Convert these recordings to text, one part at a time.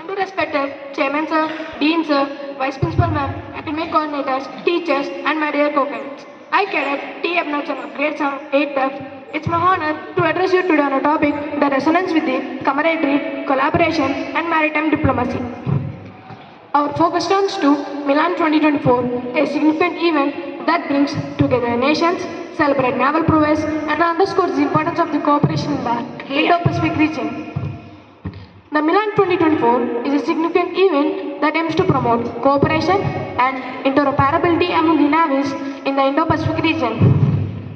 Welcome to respected Chairman Sir, Dean Sir, Vice Principal Ma'am, Academic Coordinators, Teachers, and my dear co-cadets. I cadet T. Abnachan of Grade 7, 8F. It's my honor to address you today on a topic that resonates with the camaraderie, collaboration, and maritime diplomacy. Our focus turns to Milan 2024, a significant event that brings together nations, celebrates naval prowess, and underscores the importance of the cooperation in the Indo-Pacific region. The Milan 2024 is a significant event that aims to promote cooperation and interoperability among the navies in the Indo-Pacific region.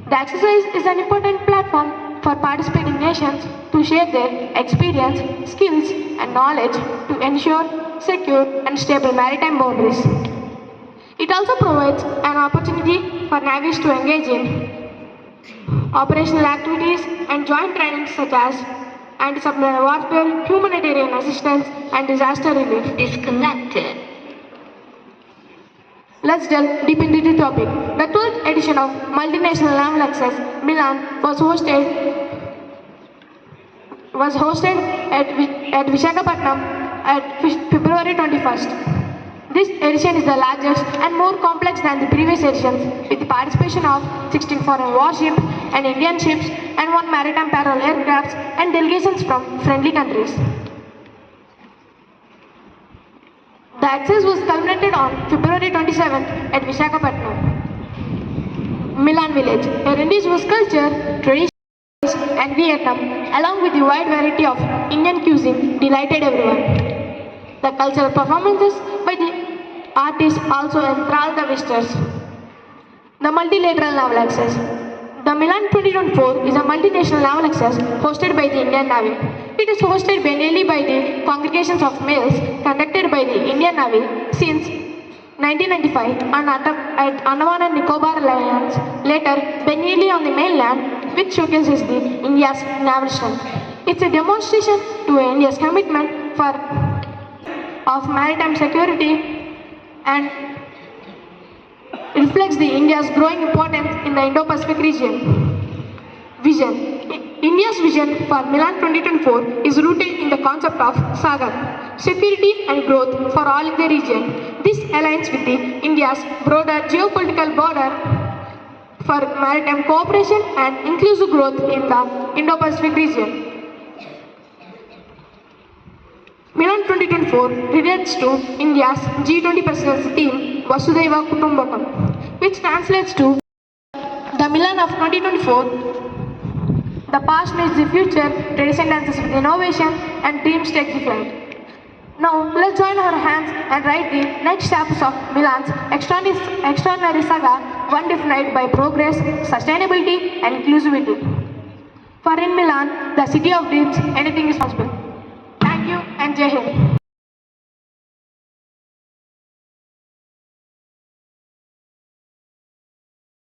The exercise is an important platform for participating nations to share their experience, skills, and knowledge to ensure secure and stable maritime boundaries. It also provides an opportunity for navies to engage in operational activities and joint trainings such as anti-submarine warfare, humanitarian assistance, and disaster relief. Disconnected. Let's delve deep into the topic. The 12th edition of Multinational Naval Access Milan was hosted at Visakhapatnam at February 21st. This edition is the largest and more complex than the previous editions, with the participation of 16 foreign warships and Indian ships and 1 maritime patrol aircraft and delegations from friendly countries. The access was culminated on February 27th at Visakhapatnam. Milan Village, a indigenous culture, traditions, and Vietnam, along with the wide variety of Indian cuisine, delighted everyone. The cultural performances by the artists also enthralled the visitors. The multilateral naval access. The Milan 2024 is a multinational naval access hosted by the Indian Navy. It is hosted biennially by the congregations of males conducted by the Indian Navy since 1995 at Andaman and Nicobar Islands, later biennially on the mainland, which showcases the India's naval strength. It's a demonstration to India's commitment of maritime security and reflects the India's growing importance in the Indo-Pacific region. Vision. India's vision for Milan 2024 is rooted in the concept of Sagar, security and growth for all in the region. This aligns with India's broader geopolitical border for maritime cooperation and inclusive growth in the Indo-Pacific region. Milan 2024 relates to India's G20 presidency theme Vasudhaiva Kutumbakam, which translates to the Milan of 2024. The past meets the future, tradition dances with innovation, and dreams take the flight. Now, let's join our hands and write the next chapters of Milan's extraordinary saga, one defined by progress, sustainability, and inclusivity. For in Milan, the city of dreams, anything is possible. Thank you and Jai Hind.